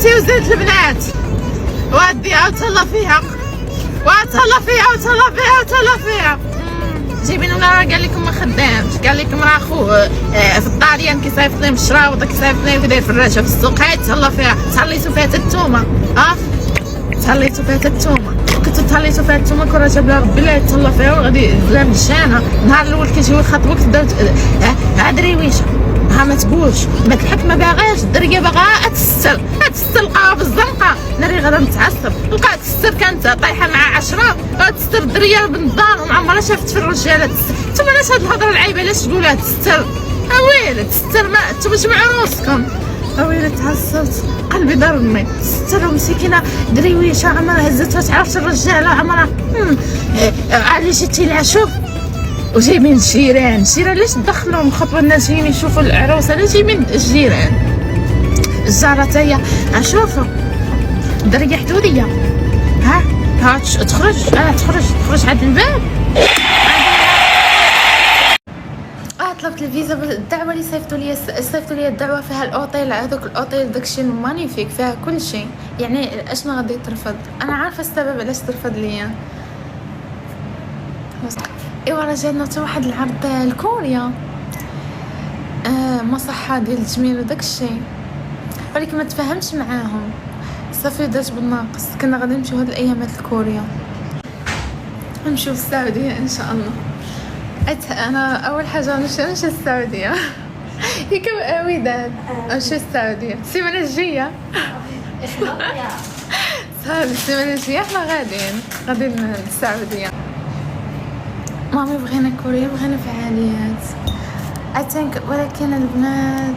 بنتي وزيد البنات واديها وتهلا فيها وتهلا فيها وتهلا فيها وتهلا فيها. جايبين ولا راه قال لكم ما خدامش، قال لكم راه خوه في الطاليان كيصيفط لهم الشراوط كيصيفط لهم كيداير فراشه في السوق. هاي تهلا فيها، تهليتو فيها التومه تهليتو فيها التومه، كنتو تهليتو فيها التومه كون راه جاب لها ربي الله يتهلا فيها وغادي لا مشانه. النهار الاول كيجيو يخاطبوك تبداو ها دريويشه ها ما تقولش بات الحكمه باغاش الدريه باغا تستر لقاها في الزنقه. ناري غدا متعصب لقات تستر كانت طايحه مع 10 تستر الدريه بالدار وما عمرها شافت في الرجاله تستر. نتوما علاش هاد الهضره العايبه علاش تقولها تستر؟ اويلي تستر ما نتوما جمعوا روسكم. اويلي تعصبت قلبي ضربني. تستر مسكينه دريويشه عمرها هزتها تعرفش الرجاله عمرها علاش جيتي لها شوف. وجايبين الجيران علاش تدخلوا خطوه الناس جايين يشوفوا العروسه علاش جايبين الجيران الجاره تاهي شوفوا دريه حدوديه ها تخرج تخرج عند الباب. طلبت الفيزا الدعوه اللي صيفطوا لي الدعوه فيها الاوتيل هذوك الاوتيل داكشي مانيفيك فيها كل شيء. يعني اشنو غادي ترفض؟ انا عارفه السبب علاش ترفض ليا. ايوا راه جاتنا حتى واحد العرض لكوريا مصحه ديال التجميل وداكشي ولكن ما تفاهمش معاهم صافي دات بالناقص. كنا غادي نمشيو هاد الايامات لكوريا نمشيو السعوديه ان شاء الله. انا اول حاجه نمشي السعوديه ياك وداد نمشي السعوديه السيمانه الجايه صافي السيمانه الجايه احنا غاديين للسعوديه. مامي بغينا كوريا بغينا فعاليات اتنك ولكن البنات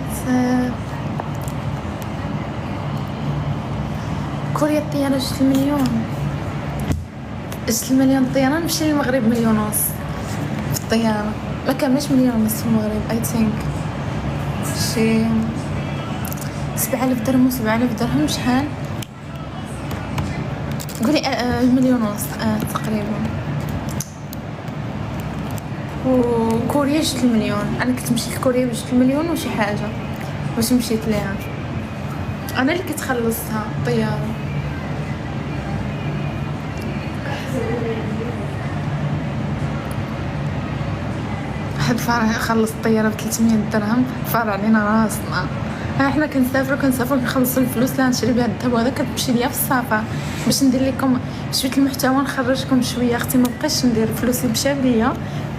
كوريا الطياره 6 مليون 6 مليون الطياره. نمشي للمغرب 1.5 مليون في الطياره ما كاملش 1 مليون في المغرب اتنك شي 7000 درهم و7000 درهم شحال قولي 1.5 مليون تقريبا. وكوريا 6 مليون. انا كنت مشيت لكوريا ب6 مليون وشي حاجه باش مشيت ليها انا اللي كتخلصها الطياره. واحد فرع خلص الطياره ب 300 درهم فرع علينا راسنا. احنا كنسافروا كنخلصوا الفلوس اللي نشري بها الذهب وهذا كتمشي ليا في السفر باش ندير لكم شويه المحتوى نخرجكم شويه. اختي ما بقيتش ندير فلوسي مشاو ليا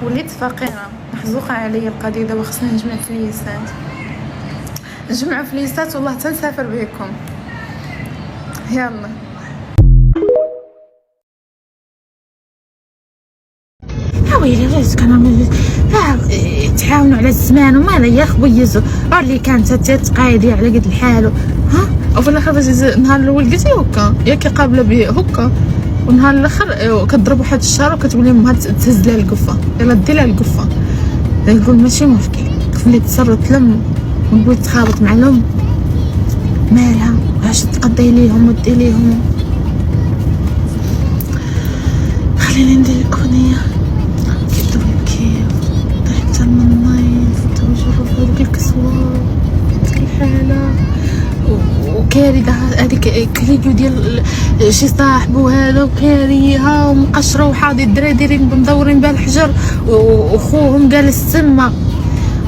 وليت فقيره محزوقه عليا القضيه. دابا خصني نجمع فليسات نجمعوا فليسات والله تنسافر بكم. يلا ويلي علاش كانوا يتعاونوا على الزمان ومالا يا خويزو اللي كانت تقايدي على قد الحال وفي الاخر النهار الاول قلتي هكا ياك قابله به هكا والنهار الاخر كتضرب واحد الشهر وكتقول لهم تهز لها القفه يلا دي لها القفه. نقول ماشي مشكل خلي تصرت لهم ونقول تخابط مع الام مالها واش تقضي ليهم ودي ليهم. خليني ندير الاغنيه من النايف وجرب هذيك الكسوة هذيك الحالة وكاري هذيك كليديو ديال شي صاحبو هذا وكاريها ومقشرة وحاضي الدراري دايرين مدورين بها الحجر وخوهم جالس تما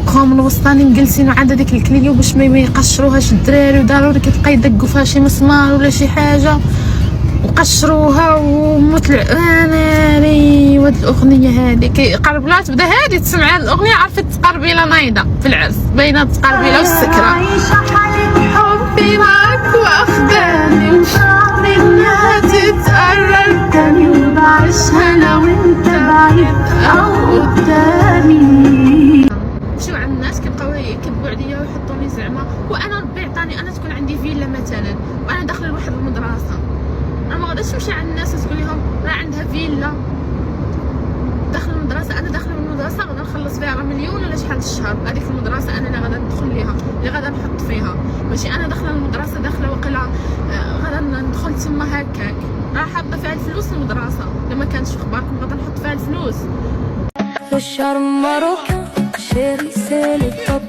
خوهم الوسطاني مجلسين عند هذيك الكليديو باش ما يقشروهاش الدراري وداروا كتلقى يدقوا فيها شي مسمار ولا شي حاجة وقشروها وموت ناري. وهاد الاغنيه هادي قرب لا تبدا هادي تسمع هاد الاغنيه عرفت تقربي لا نايضه في العرس باينه تقربي لا والسكره. عايشه حالة حبي معاك واخداني وشعري انها تتقرب تاني وبعيشها لو انت بعيد او قدامي. شو عند الناس كيبقاو يكذبوا عليا ويحطوني زعما وانا ربي عطاني انا تكون عندي فيلا مثلا وانا داخله لواحد المدرسه انا ما غاديش نمشي عند الناس وتقول لهم راه عندها فيلا داخل المدرسه. انا داخله المدرسه غادي نخلص فيها 1 مليون ولا شحال الشهر. هذيك المدرسه انا اللي غادي ندخل ليها اللي غادي نحط فيها ماشي انا داخله المدرسه داخله وقيلا غادي ندخل تما هكاك راه حاطه فيها الفلوس المدرسه لما كانش في اخباركم غادي نحط فيها الفلوس. الشرم ماروكان شيري سي لو توب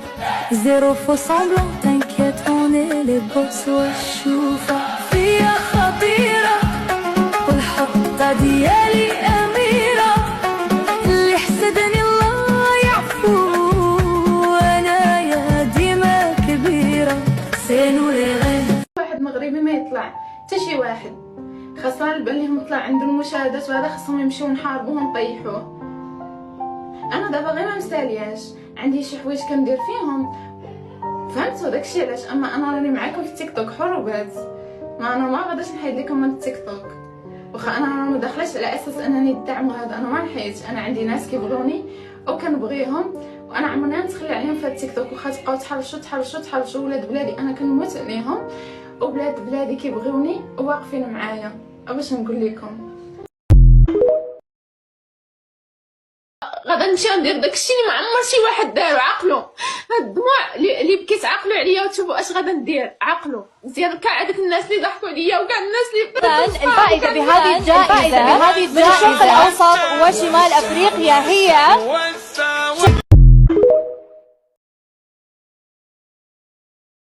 زيرو فو سامبلون تانكيت اون اي لي الخبز والشوفة فيها خطيرة، والحطة ديالي أميرة، اللي حسدني الله يعفو، وانا يا ديما كبيرة. سينو ريغي واحد مغربي ما يطلع حتى شي واحد، خاصة البان ليهم طلع عندهم المشاهدات وهذا خاصهم يمشيو نحاربوه ونطيحوه. انا دابا غير ما مسالياش، عندي شي حوايج كندير فيهم، فهمتوا داكشي علاش. اما انا راني معاكم في التيك توك حروبات، ما انا ما غاداش نحيد لكم من التيك توك، واخا انا ما داخلاش على اساس انني ندعم هذا، انا ما نحيدش، انا عندي ناس كيبغوني او كنبغيهم، وانا عمرني نتخلى عليهم في التيك توك. واخا تبقاو تحرشوا ولاد بلادي، انا كنموت عليهم، وبلاد بلادي كيبغيوني وواقفين معايا. باش نقول لكم غادا نمشي ندير داكشي اللي ما عمر شي واحد دارو. عقلو هاد الدموع اللي بكيت، عقلو عليا وتشوفوا اش غادا ندير. عقلو مزيان كاع هذوك الناس اللي ضحكوا عليا وكاع الناس اللي الفائزة بهذه الجائزة من الشرق الأوسط وشمال أفريقيا هي